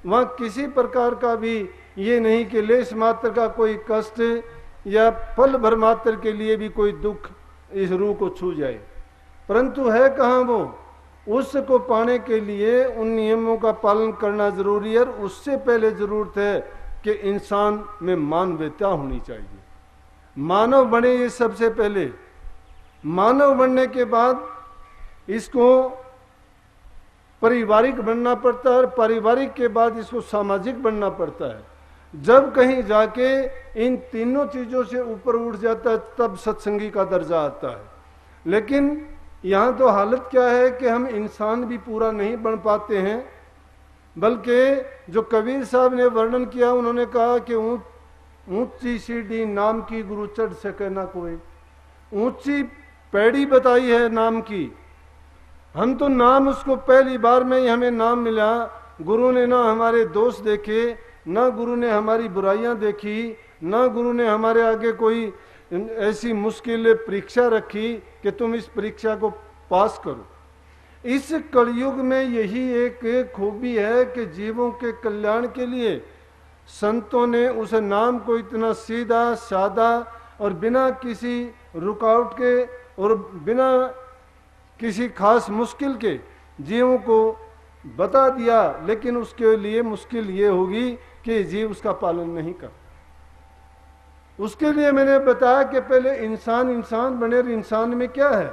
वहाँ किसी प्रकार का भी ये नहीं कि लेश मात्र का कोई कष्ट या पल भर मात्र के लिए भी कोई दुख इस रूह को छू जाए। परंतु है कहाँ वो, उसको पाने के लिए उन नियमों का पालन करना जरूरी है। और उससे पहले जरूरत है कि इंसान में मानवता होनी चाहिए, मानव बने। ये सबसे पहले मानव बनने के बाद इसको पारिवारिक बनना पड़ता है, और पारिवारिक के बाद इसको सामाजिक बनना पड़ता है। जब कहीं जाके इन तीनों चीजों से ऊपर उठ जाता है तब सत्संगी का दर्जा आता है। लेकिन यहाँ तो हालत क्या है कि हम इंसान भी पूरा नहीं बन पाते हैं, बल्कि जो कबीर साहब ने वर्णन किया, उन्होंने कहा कि ऊंची सीढ़ी नाम की गुरु चढ़ सके ना कोई। ऊंची पैड़ी बताई है नाम की, हम तो नाम उसको पहली बार में ही हमें नाम मिला। गुरु ने ना हमारे दोष देखे, ना गुरु ने हमारी बुराइयां देखी, ना गुरु ने हमारे आगे कोई ऐसी मुश्किल परीक्षा रखी कि तुम इस परीक्षा को पास करो। इस कलयुग में यही एक खूबी है कि जीवों के कल्याण के लिए संतों ने उस नाम को इतना सीधा सादा और बिना किसी रुकावट के और बिना किसी खास मुश्किल के जीवों को बता दिया। लेकिन उसके लिए मुश्किल ये होगी कि जीव उसका पालन नहीं कर। उसके लिए मैंने बताया कि पहले इंसान इंसान बने। और इंसान में क्या है,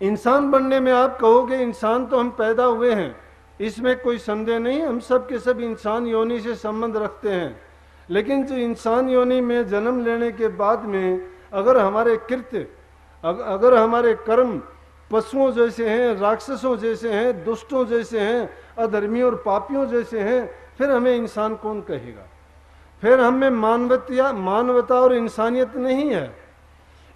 इंसान बनने में आप कहोगे इंसान तो हम पैदा हुए हैं, इसमें कोई संदेह नहीं, हम सब के सब इंसान योनि से संबंध रखते हैं। लेकिन जो इंसान योनि में जन्म लेने के बाद में अगर हमारे कृत्य, अगर हमारे कर्म पशुओं जैसे हैं, राक्षसों जैसे हैं, दुष्टों जैसे हैं, अधर्मियों और पापियों जैसे हैं, फिर हमें इंसान कौन कहेगा? फिर हमें मानवता और इंसानियत नहीं है।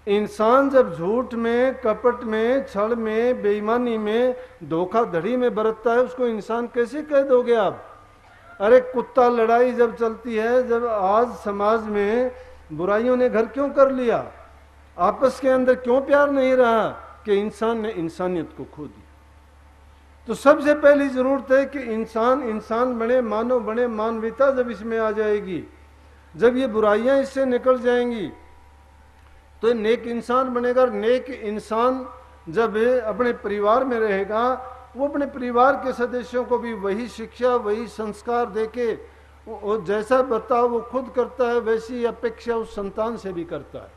इंसान जब झूठ में, कपट में, छल में, बेईमानी में, धोखाधड़ी में बरतता है, उसको इंसान कैसे कह दोगे आप? अरे कुत्ता लड़ाई जब चलती है, जब आज समाज में बुराइयों ने घर क्यों कर लिया, आपस के अंदर क्यों प्यार नहीं रहा? कि इंसान ने इंसानियत को खो दिया। तो सबसे पहली जरूरत है कि इंसान इंसान बने, मानव बने। मानवता जब इसमें आ जाएगी, जब ये बुराइयां इससे निकल जाएंगी, तो नेक इंसान बनेगा। नेक इंसान जब अपने परिवार में रहेगा, वो अपने परिवार के सदस्यों को भी वही शिक्षा, वही संस्कार देके जैसा बर्ताव वो खुद करता है, वैसी अपेक्षा उस संतान से भी करता है।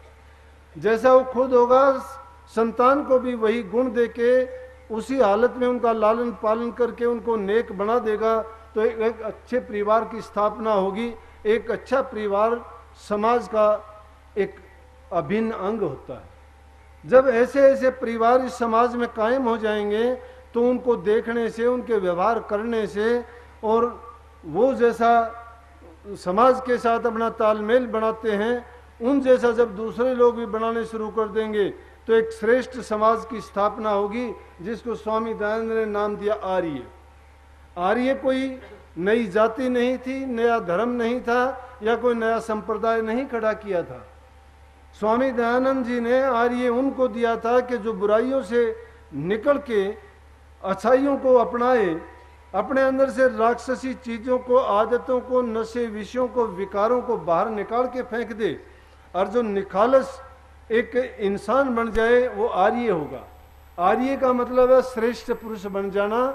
जैसा वो खुद होगा, संतान को भी वही गुण देके उसी हालत में उनका लालन पालन करके उनको नेक बना देगा। तो एक अच्छे परिवार की स्थापना होगी। एक अच्छा परिवार समाज का एक अभिन्न अंग होता है। जब ऐसे ऐसे परिवार इस समाज में कायम हो जाएंगे, तो उनको देखने से, उनके व्यवहार करने से, और वो जैसा समाज के साथ अपना तालमेल बनाते हैं, उन जैसा जब दूसरे लोग भी बनाने शुरू कर देंगे, तो एक श्रेष्ठ समाज की स्थापना होगी, जिसको स्वामी दयानंद ने नाम दिया आर्य। आर्य कोई नई जाति नहीं थी, नया धर्म नहीं था, या कोई नया संप्रदाय नहीं खड़ा किया था। स्वामी दयानंद जी ने आर्य उनको दिया था कि जो बुराइयों से निकल के अच्छाइयों को अपनाए, अपने अंदर से राक्षसी चीजों को, आदतों को, नशे, विषयों को, विकारों को बाहर निकाल के फेंक दे, और जो निखालस एक इंसान बन जाए, वो आर्य होगा। आर्य का मतलब है श्रेष्ठ पुरुष बन जाना,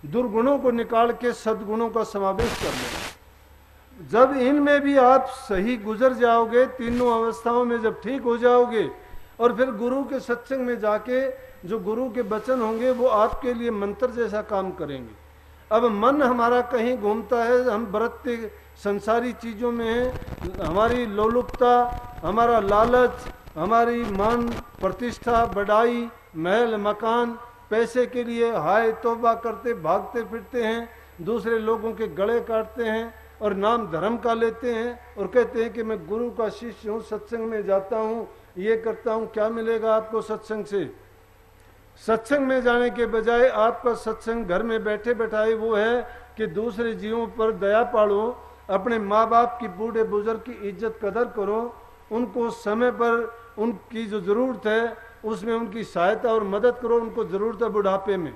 दुर्गुणों को निकाल के सद्गुणों का समावेश कर लेना। जब इनमें भी आप सही गुजर जाओगे, तीनों अवस्थाओं में जब ठीक हो जाओगे, और फिर गुरु के सत्संग में जाके जो गुरु के वचन होंगे वो आपके लिए मंत्र जैसा काम करेंगे। अब मन हमारा कहीं घूमता है, हम बरतते संसारी चीजों में हैं, हमारी लोलुपता, हमारा लालच, हमारी मान प्रतिष्ठा, बढ़ाई, महल मकान, पैसे के लिए हाय तौबा करते भागते फिरते हैं, दूसरे लोगों के गले काटते हैं और नाम धर्म का लेते हैं, और कहते हैं कि मैं गुरु का शिष्य हूँ, सत्संग में जाता हूँ, ये करता हूँ। क्या मिलेगा आपको सत्संग से? सत्संग में जाने के बजाय आपका सत्संग घर में बैठे बैठाए वो है कि दूसरे जीवों पर दया पालो, अपने माँ बाप की, बूढ़े बुजुर्ग की इज्जत कदर करो, उनको समय पर उनकी जो ज़रूरत है उसमें उनकी सहायता और मदद करो, उनको ज़रूरत है बुढ़ापे में।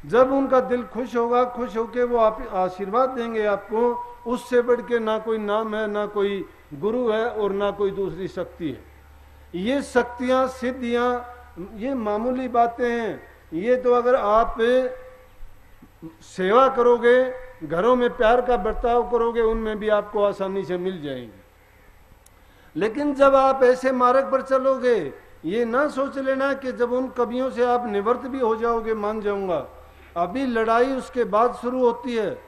जब उनका दिल खुश होगा, खुश होके वो आप आशीर्वाद देंगे आपको, उससे बढ़ के ना कोई नाम है, ना कोई गुरु है और ना कोई दूसरी शक्ति है। ये शक्तियां, सिद्धियां, ये मामूली बातें हैं। ये तो अगर आप सेवा करोगे, घरों में प्यार का बर्ताव करोगे, उनमें भी आपको आसानी से मिल जाएंगे। लेकिन जब आप ऐसे मार्ग पर चलोगे, ये ना सोच लेना कि जब उन कवियों से आप निवृत्त भी हो जाओगे मान जाऊंगा। अभी लड़ाई उसके बाद शुरू होती है,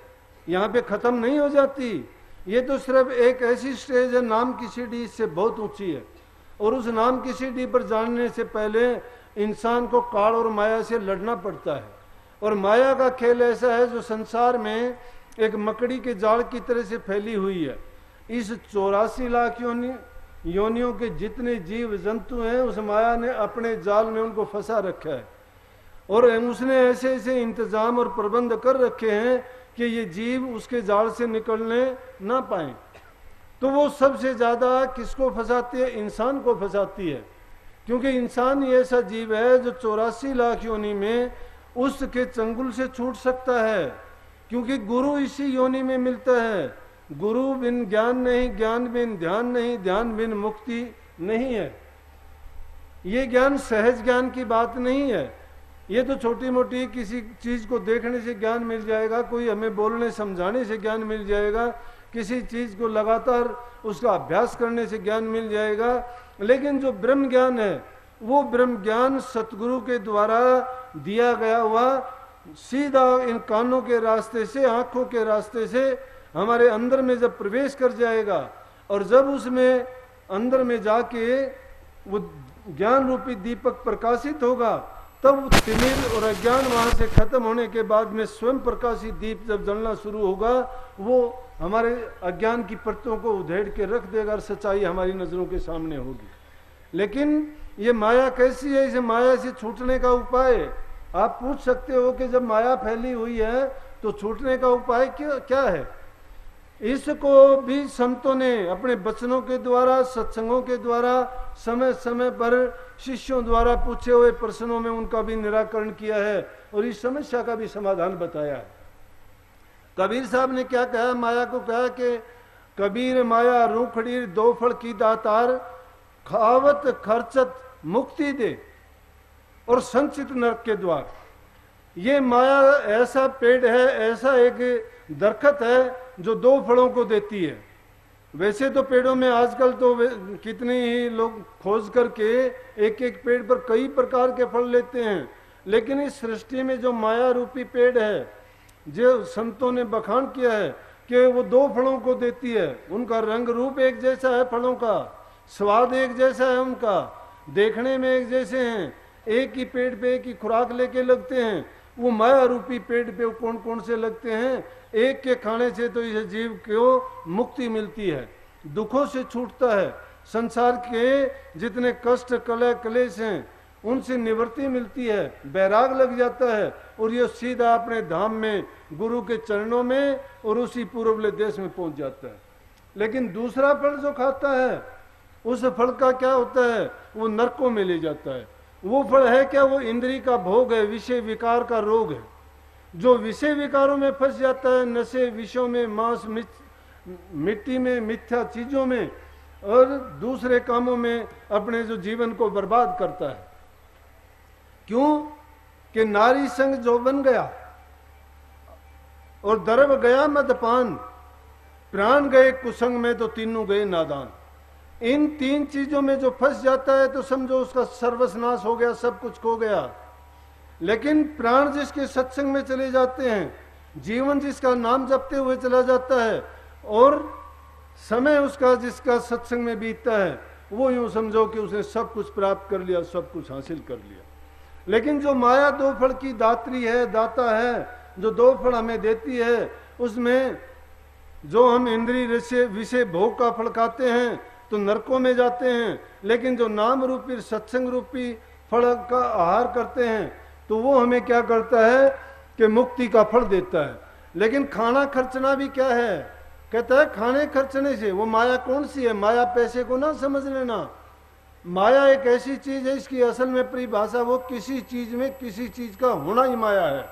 यहाँ पे खत्म नहीं हो जाती। ये तो सिर्फ एक ऐसी स्टेज है, नाम की सीढ़ी इससे बहुत ऊंची है, और उस नाम की सीढ़ी पर जाने से पहले इंसान को काल और माया से लड़ना पड़ता है। और माया का खेल ऐसा है जो संसार में एक मकड़ी के जाल की तरह से फैली हुई है। इस 84 लाख योनियों के जितने जीव जंतु हैं, उस माया ने अपने जाल में उनको फंसा रखा है, और उसने ऐसे ऐसे इंतजाम और प्रबंध कर रखे हैं कि ये जीव उसके जाल से निकलने ना पाए। तो वो सबसे ज्यादा किसको फंसाती है? इंसान को फंसाती है, क्योंकि इंसान ही ऐसा जीव है जो 84 लाख योनि में उसके चंगुल से छूट सकता है, क्योंकि गुरु इसी योनि में मिलता है। गुरु बिन ज्ञान नहीं, ज्ञान बिन ध्यान नहीं, ध्यान बिन मुक्ति नहीं है। ये ज्ञान सहज ज्ञान की बात नहीं है। ये तो छोटी मोटी किसी चीज को देखने से ज्ञान मिल जाएगा, कोई हमें बोलने समझाने से ज्ञान मिल जाएगा, किसी चीज को लगातार उसका अभ्यास करने से ज्ञान मिल जाएगा। लेकिन जो ब्रह्म ज्ञान है, वो ब्रह्म ज्ञान सतगुरु के द्वारा दिया गया हुआ सीधा इन कानों के रास्ते से, आंखों के रास्ते से हमारे अंदर में जब प्रवेश कर जाएगा, और जब उसमें अंदर में जाके वो ज्ञान रूपी दीपक प्रकाशित होगा, तब तिमिर और अज्ञान वहां से खत्म होने के बाद में स्वयं प्रकाशित दीप जब जलना शुरू होगा, वो हमारे अज्ञान की परतों को उधेड़ के रख देगा और सच्चाई हमारी नजरों के सामने होगी। लेकिन ये माया कैसी है? इसे माया से छूटने का उपाय आप पूछ सकते हो कि जब माया फैली हुई है तो छूटने का उपाय क्या है? इसको भी संतों ने अपने वचनों के द्वारा, सत्संगों के द्वारा, समय समय पर शिष्यों द्वारा पूछे हुए प्रश्नों में उनका भी निराकरण किया है और इस समस्या का भी समाधान बताया है। कबीर साहब ने क्या कहा? माया को कहा कि कबीर माया रूखड़ी दो फल की दातार, खावत खर्चत मुक्ति दे और संचित नरक के द्वार। ये माया ऐसा पेड़ है, ऐसा एक दरखत है जो दो फलों को देती है। वैसे तो पेड़ों में आजकल तो कितने ही लोग खोज करके एक एक पेड़ पर कई प्रकार के फल लेते हैं, लेकिन इस सृष्टि में जो माया रूपी पेड़ है, जो संतों ने बखान किया है कि वो दो फलों को देती है। उनका रंग रूप एक जैसा है, फलों का स्वाद एक जैसा है, उनका देखने में एक जैसे हैं, एक ही पेड़ पे एक ही खुराक लेके लगते हैं। वो माया रूपी पेड़ पे कौन कौन से लगते हैं? एक के खाने से तो इस जीव को मुक्ति मिलती है, दुखों से छूटता है, संसार के जितने कष्ट कलह क्लेश हैं उनसे निवृत्ति मिलती है, बैराग लग जाता है और ये सीधा अपने धाम में गुरु के चरणों में और उसी पूर्वले देश में पहुंच जाता है। लेकिन दूसरा फल जो खाता है, उस फल का क्या होता है? वो नरकों में ले जाता है। वो फल है क्या? वो इंद्री का भोग है, विषय विकार का रोग है। जो विषय विकारों में फंस जाता है, नशे विषयों में, मांस मिट्टी में, मिथ्या चीजों में और दूसरे कामों में अपने जो जीवन को बर्बाद करता है। क्यों? कि नारी संग जो बन गया और दरब गया मदपान, प्राण गए कुसंग में तो तीनों गए नादान। इन तीन चीजों में जो फंस जाता है तो समझो उसका सर्वस्नाश हो गया, सब कुछ खो गया। लेकिन प्राण जिसके सत्संग में चले जाते हैं, जीवन जिसका नाम जपते हुए चला जाता है और समय उसका जिसका सत्संग में बीतता है, वो यूं समझो कि उसने सब कुछ प्राप्त कर लिया, सब कुछ हासिल कर लिया। लेकिन जो माया दो फल की दात्री है, दाता है, जो दो फल हमें देती है, उसमें जो हम इंद्रिय विषय भोग का फल खाते हैं तो नरकों में जाते हैं, लेकिन जो नाम रूपी सत्संग रूपी फल का आहार करते हैं तो वो हमें क्या करता है कि मुक्ति का फल देता है। लेकिन खाना खर्चना भी क्या है? कहता है खाने खर्चने से वो माया कौन सी है? माया पैसे को ना समझ लेना। माया एक ऐसी चीज है, इसकी असल में परिभाषा वो किसी चीज में किसी चीज का होना ही माया है।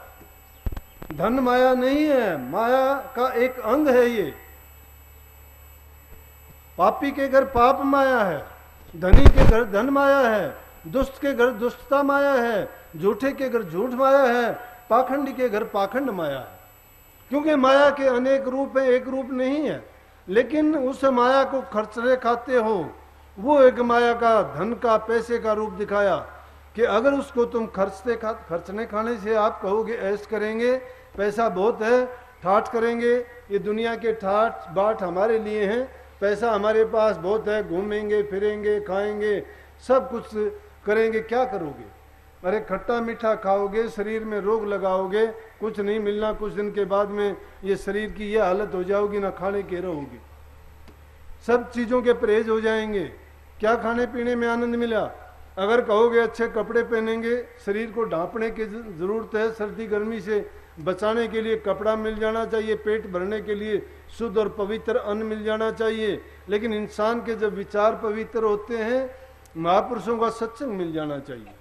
धन माया नहीं है, माया का एक अंग है ये। पापी के घर पाप माया है, धनी के घर धन माया है, दुष्ट के घर दुष्टता माया है, झूठे के घर झूठ माया है, पाखंडी के घर पाखंड माया है। क्योंकि माया के अनेक रूप है, एक रूप नहीं है। लेकिन उस माया को खर्चने खाते हो, वो एक माया का धन का पैसे का रूप दिखाया कि अगर उसको तुम खर्चने खाने से आप कहोगे ऐश करेंगे, पैसा बहुत है, ठाठ करेंगे, ये दुनिया के ठाठ बाट हमारे लिए हैं, पैसा हमारे पास बहुत है, घूमेंगे फिरेंगे खाएंगे सब कुछ करेंगे, क्या करोगे? अरे खट्टा मीठा खाओगे, शरीर में रोग लगाओगे, कुछ नहीं मिलना, कुछ दिन के बाद में ये शरीर की ये हालत हो जाओगी, ना खाने के रहोगे, सब चीज़ों के परहेज हो जाएंगे, क्या खाने पीने में आनंद मिला? अगर कहोगे अच्छे कपड़े पहनेंगे, शरीर को ढांपने की ज़रूरत है, सर्दी गर्मी से बचाने के लिए कपड़ा मिल जाना चाहिए, पेट भरने के लिए शुद्ध और पवित्र अन्न मिल जाना चाहिए। लेकिन इंसान के जब विचार पवित्र होते हैं, महापुरुषों का सत्संग मिल जाना चाहिए।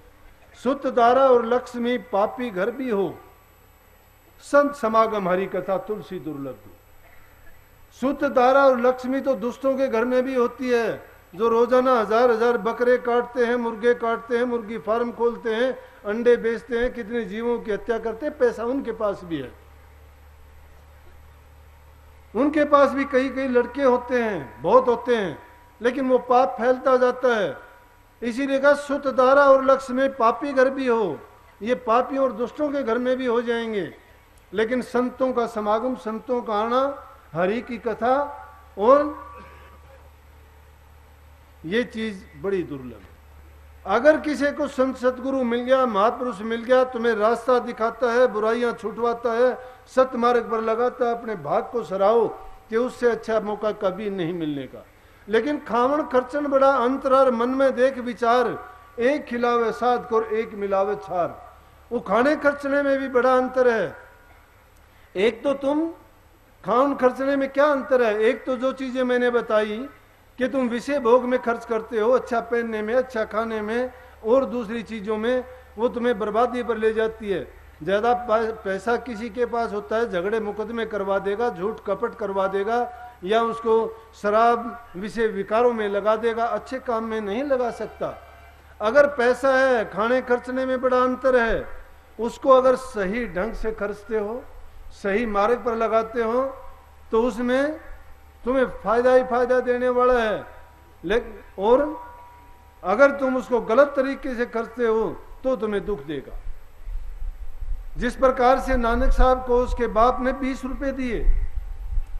सुत दारा और लक्ष्मी पापी घर भी हो, संत समागम हरि कथा तुलसी दुर्लभ। सुत दारा और लक्ष्मी तो दुष्टों के घर में भी होती है, जो रोजाना हजार हजार बकरे काटते हैं, मुर्गे काटते हैं, मुर्गी फार्म खोलते हैं, अंडे बेचते हैं, कितने जीवों की हत्या करते हैं, पैसा उनके पास भी है। उनके पास भी कई कई लड़के होते हैं, बहुत होते हैं, लेकिन वो पाप फैलता जाता है। इसीलिए कहा सुत दारा और लक्ष्मी पापी घर भी हो, ये पापी और दुष्टों के घर में भी हो जाएंगे। लेकिन संतों का समागम, संतों का आना, हरि की कथा, और ये चीज बड़ी दुर्लभ है। अगर किसी को संत सतगुरु मिल गया, महापुरुष मिल गया, तुम्हें रास्ता दिखाता है, बुराइयां छुटवाता है, सत्य मार्ग पर लगाता है, अपने भाग को सराहो कि उससे अच्छा मौका कभी नहीं मिलने का। लेकिन खावण खर्चन बड़ा अंतर, मन में देख विचार, एक खिलावे साध को एक मिलावे छार। वो खाने खर्चने में भी बड़ा अंतर है। एक तो तुम खावण खर्चने में क्या अंतर है? एक तो जो चीजें मैंने बताई कि तुम विषय भोग में खर्च करते हो, अच्छा पहनने में, अच्छा खाने में और दूसरी चीजों में, वो तुम्हें बर्बादी पर ले जाती है। ज्यादा पैसा किसी के पास होता है, झगड़े मुकदमे करवा देगा, झूठ कपट करवा देगा, या उसको शराब विषय विकारों में लगा देगा, अच्छे काम में नहीं लगा सकता। अगर पैसा है, खाने खर्चने में बड़ा अंतर है। उसको अगर सही ढंग से खर्चते हो, सही मार्ग पर लगाते हो, तो उसमें तुम्हें फायदा ही फायदा देने वाला है। लेकिन और अगर तुम उसको गलत तरीके से खर्चते हो तो तुम्हें दुख देगा। जिस प्रकार से नानक साहब को उसके बाप ने 20 रुपए दिए,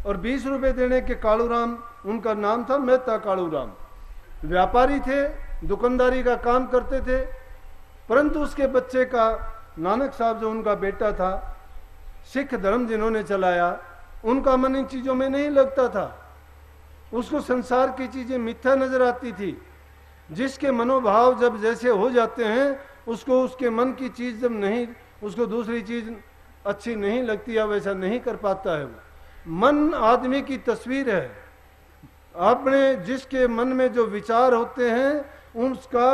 और 20 रुपए देने के कालूराम, उनका नाम था मेहता कालूराम, व्यापारी थे, दुकानदारी का काम करते थे। परंतु उसके बच्चे का, नानक साहब जो उनका बेटा था, सिख धर्म जिन्होंने चलाया, उनका मन इन चीजों में नहीं लगता था। उसको संसार की चीजें मिथ्या नजर आती थी। जिसके मनोभाव जब जैसे हो जाते हैं, उसको उसके मन की चीज जब नहीं, उसको दूसरी चीज अच्छी नहीं लगती, या वैसा नहीं कर पाता है। वो मन आदमी की तस्वीर है। आपने जिसके मन में जो विचार होते हैं, उसका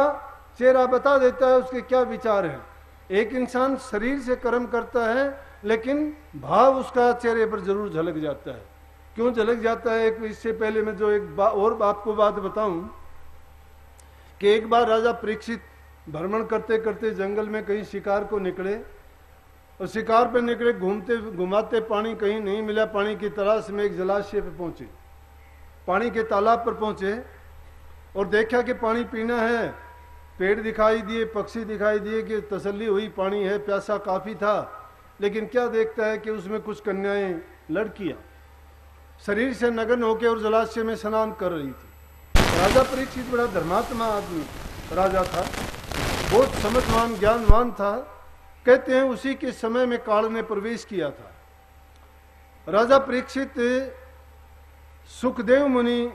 चेहरा बता देता है उसके क्या विचार हैं। एक इंसान शरीर से कर्म करता है, लेकिन भाव उसका चेहरे पर जरूर झलक जाता है। क्यों झलक जाता है? एक इससे पहले मैं जो एक और आपको बात बताऊं कि एक बार राजा परीक्षित भ्रमण करते करते जंगल में कहीं शिकार को निकले, और शिकार पर निकले, घूमते घुमाते पानी कहीं नहीं मिला, पानी की तलाश में एक जलाशय पर पहुंचे, पानी के तालाब पर पहुंचे और देखा कि पानी पीना है। पेड़ दिखाई दिए, पक्षी दिखाई दिए, कि तसल्ली हुई, पानी है, प्यासा काफी था। लेकिन क्या देखता है कि उसमें कुछ कन्याएं, लड़कियां शरीर से नग्न होकर और जलाशय में स्नान कर रही थी। राजा परीक्षित बड़ा धर्मात्मा आदमी राजा था, बहुत समझवान ज्ञानवान था। कहते हैं उसी के समय में काल ने प्रवेश किया था। राजा परीक्षित सुखदेव मुनि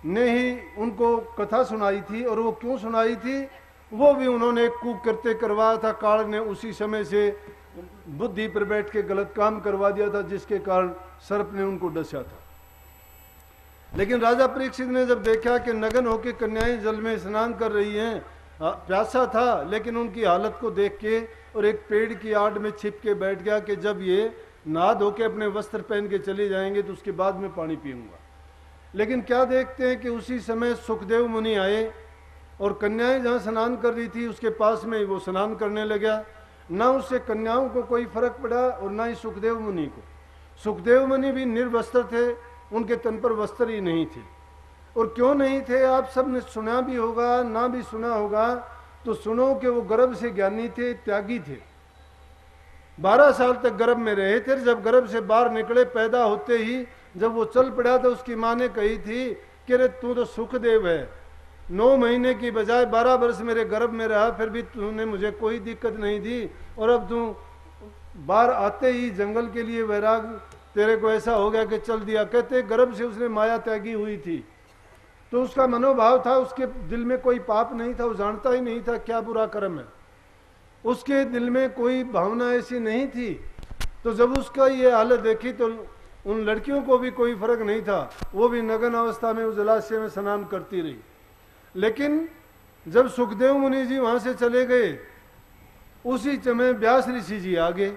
ने ही उनको कथा सुनाई थी, और वो क्यों सुनाई थी, वो भी उन्होंने कुकृत्य करवाया था। काल ने उसी समय से बुद्धि पर बैठ के गलत काम करवा दिया था, जिसके कारण सर्प ने उनको डसा था। लेकिन राजा परीक्षित ने जब देखा कि नग्न होकर कन्याएं जल में स्नान कर रही हैं, प्यासा था, लेकिन उनकी हालत को देख के और एक पेड़ की आड़ में छिप के बैठ गया कि जब ये नहा धो के अपने वस्त्र पहन के चले जाएंगे तो उसके बाद में पानी पीऊंगा। लेकिन क्या देखते हैं कि उसी समय सुखदेव मुनि आए और कन्याएं जहाँ स्नान कर रही थी उसके पास में वो स्नान करने लगा। ना उससे कन्याओं को कोई फर्क पड़ा और ना ही सुखदेव मुनि को। सुखदेव मुनि भी निर्वस्त्र थे, उनके तन पर वस्त्र ही नहीं थे। और क्यों नहीं थे आप सब ने सुना भी होगा ना भी सुना होगा तो सुनो कि वो गर्भ से ज्ञानी थे, त्यागी थे। 12 साल तक गर्भ में रहे थे। जब गर्भ से बाहर निकले, पैदा होते ही जब वो चल पड़ा तो उसकी माँ ने कही थी कि रे तू तो सुखदेव है, 9 महीने की बजाय 12 वर्ष मेरे गर्भ में रहा, फिर भी तूने मुझे कोई दिक्कत नहीं दी, और अब तू बाहर आते ही जंगल के लिए वैराग तेरे को ऐसा हो गया कि चल दिया। कहते गर्भ से उसने माया त्यागी हुई थी, तो उसका मनोभाव था, उसके दिल में कोई पाप नहीं था, वो जानता ही नहीं था क्या बुरा कर्म है, उसके दिल में कोई भावना ऐसी नहीं थी। तो जब उसका ये हालत देखी तो उन लड़कियों को भी कोई फर्क नहीं था, वो भी नग्न अवस्था में उस जलाशय में स्नान करती रही। लेकिन जब सुखदेव मुनि जी वहां से चले गए, उसी समय व्यास ऋषि जी आ गए।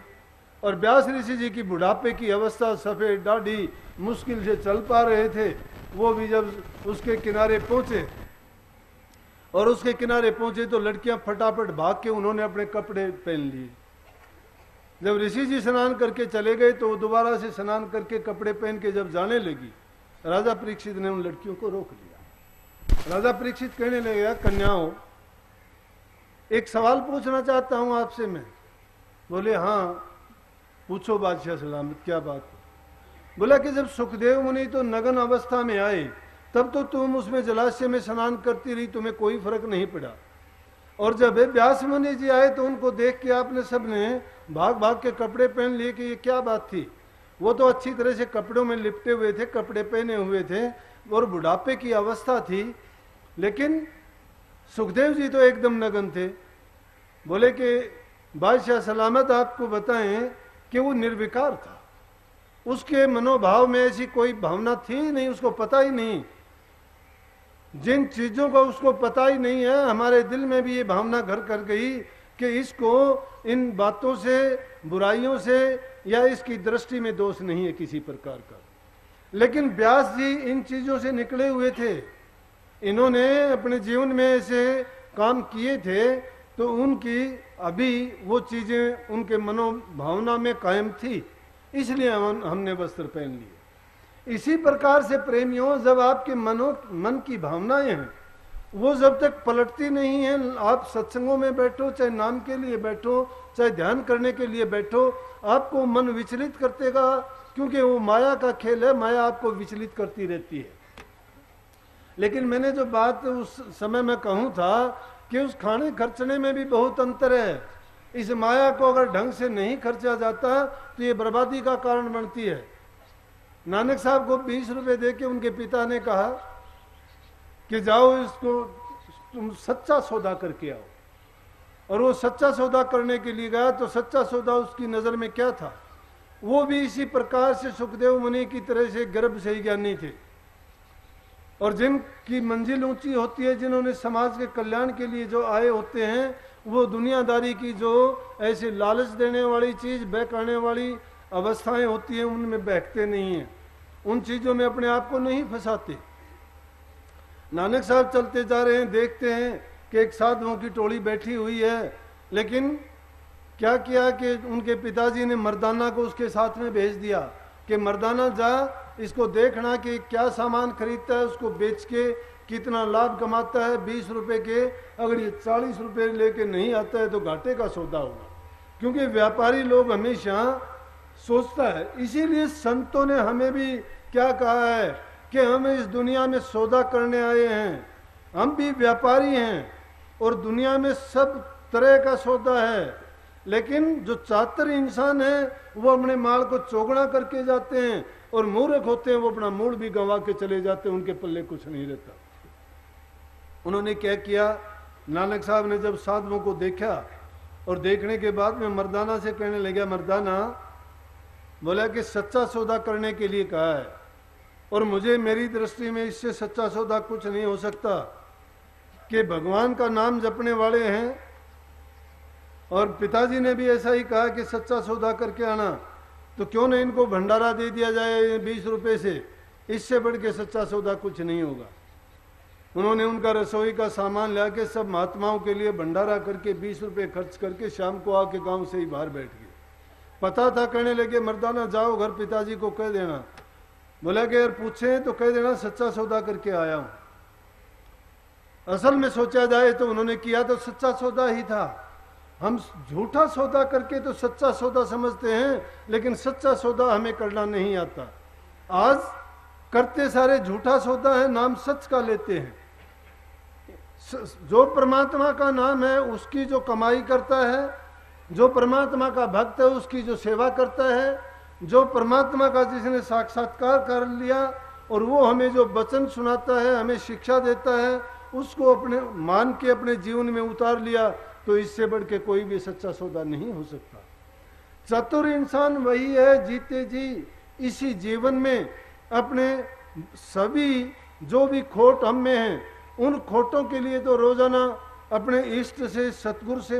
और व्यास ऋषि जी की बुढ़ापे की अवस्था, सफेद दाढ़ी, मुश्किल से चल पा रहे थे, वो भी जब उसके किनारे पहुंचे और उसके किनारे पहुंचे तो लड़कियां फटाफट भाग के उन्होंने अपने कपड़े पहन लिए। जब ऋषि जी स्नान करके चले गए तो वो दोबारा से स्नान करके कपड़े पहन के जब जाने लगी, राजा परीक्षित ने उन लड़कियों को रोक लिया। राजा परीक्षित कहने लगे, कन्याओं एक सवाल पूछना चाहता हूं आपसे मैं। बोले हाँ पूछो बादशाह सलामत, क्या बात है? बोला कि जब सुखदेव मुनि तो नग्न अवस्था में आए तब तो तुम उसमें जलाशय में स्नान करती रही, तुम्हें कोई फर्क नहीं पड़ा, और जब व्यास मुनि जी आए तो उनको देख के आपने सबने भाग भाग के कपड़े पहन लिए कि ये क्या बात थी? वो तो अच्छी तरह से कपड़ों में लिपटे हुए थे, कपड़े पहने हुए थे और बुढ़ापे की अवस्था थी, लेकिन सुखदेव जी तो एकदम नग्न थे। बोले कि बादशाह सलामत आपको बताएं कि वो निर्विकार था, उसके मनोभाव में ऐसी कोई भावना थी नहीं, उसको पता ही नहीं, जिन चीजों का उसको पता ही नहीं है, हमारे दिल में भी ये भावना घर कर गई कि इसको इन बातों से, बुराइयों से या इसकी दृष्टि में दोष नहीं है किसी प्रकार का। लेकिन व्यास जी इन चीजों से निकले हुए थे, इन्होंने अपने जीवन में ऐसे काम किए थे तो उनकी अभी वो चीजें उनके मनोभावना में कायम थी, इसलिए हमने वस्त्र पहन लिए। इसी प्रकार से प्रेमियों, जब आपके मन की भावनाएं हैं वो जब तक पलटती नहीं है, आप सत्संगों में बैठो, चाहे नाम के लिए बैठो, चाहे ध्यान करने के लिए बैठो, आपको मन विचलित करतेगा, क्योंकि वो माया का खेल है, माया आपको विचलित करती रहती है। लेकिन मैंने जो बात उस समय में कहूँ था कि उस खाने खर्चने में भी बहुत अंतर है। इस माया को अगर ढंग से नहीं खर्चा जाता तो ये बर्बादी का कारण बनती है। नानक साहब को 20 रुपए देके उनके पिता ने कहा कि जाओ इसको तुम सच्चा सौदा करके आओ, और वो सच्चा सौदा करने के लिए गया तो सच्चा सौदा उसकी नजर में क्या था? वो भी इसी प्रकार से सुखदेव मुनि की तरह से गर्भ से ही ज्ञानी थे, और जिनकी मंजिल ऊंची होती है, जिन्होंने समाज के कल्याण के लिए जो आए होते हैं, वो दुनियादारी की जो ऐसी लालच देने वाली चीज, बहकाने वाली अवस्थाएं होती हैं, उनमें बहकते नहीं हैं, उन चीजों में अपने आप को नहीं फंसाते। नानक साहब चलते जा रहे हैं, देखते हैं कि एक साधुओं की टोली बैठी हुई है, लेकिन क्या किया कि उनके पिताजी ने मर्दाना को उसके साथ में भेज दिया कि मर्दाना जा, इसको देखना कि क्या सामान खरीदता है, उसको बेच के कितना लाभ कमाता है, 20 रुपए के, अगर ये 40 रुपए लेके नहीं आता है तो घाटे का सौदा होगा, क्योंकि व्यापारी लोग हमेशा सोचता है। इसीलिए संतों ने हमें भी क्या कहा है कि हम इस दुनिया में सौदा करने आए हैं, हम भी व्यापारी हैं, और दुनिया में सब तरह का सौदा है, लेकिन जो चातर इंसान है वो अपने माल को चौगुना करके जाते हैं, और मूर्ख होते हैं वो अपना मूल भी गंवा के चले जाते हैं, उनके पल्ले कुछ नहीं रहता। उन्होंने क्या किया, नानक साहब ने जब साधुओं को देखा और देखने के बाद में मर्दाना से कहने लगा, मर्दाना बोला कि सच्चा सौदा करने के लिए कहा है, और मुझे मेरी दृष्टि में इससे सच्चा सौदा कुछ नहीं हो सकता कि भगवान का नाम जपने वाले हैं और पिताजी ने भी ऐसा ही कहा कि सच्चा सौदा करके आना, तो क्यों नहीं इनको भंडारा दे दिया जाए 20 रुपए से, इससे बढ़ के सच्चा सौदा कुछ नहीं होगा। उन्होंने उनका रसोई का सामान ला के सब महात्माओं के लिए भंडारा करके 20 रुपए खर्च करके शाम को आके गांव से ही बाहर बैठ गए। पता था, कहने लगे मर्दाना जाओ घर पिताजी को कह देना। बोला कि यार पूछे तो कह देना सच्चा सौदा करके आया हूं। असल में सोचा जाए तो उन्होंने किया तो सच्चा सौदा ही था। हम झूठा सौदा करके तो सच्चा सौदा समझते हैं, लेकिन सच्चा सौदा हमें करना नहीं आता। आज करते सारे झूठा सौदा है, नाम सच का लेते हैं। जो परमात्मा का नाम है उसकी जो कमाई करता है, जो परमात्मा का भक्त है उसकी जो सेवा करता है, जो परमात्मा का जिसने साक्षात्कार कर लिया और वो हमें जो वचन सुनाता है, हमें शिक्षा देता है, उसको अपने मान के अपने जीवन में उतार लिया, तो इससे बढ़ के कोई भी सच्चा सौदा नहीं हो सकता। चतुर इंसान वही है जीते जी इसी जीवन में अपने सभी जो भी खोट हम में हैं, उन खोटों के लिए तो रोजाना अपने इष्ट से सतगुरु से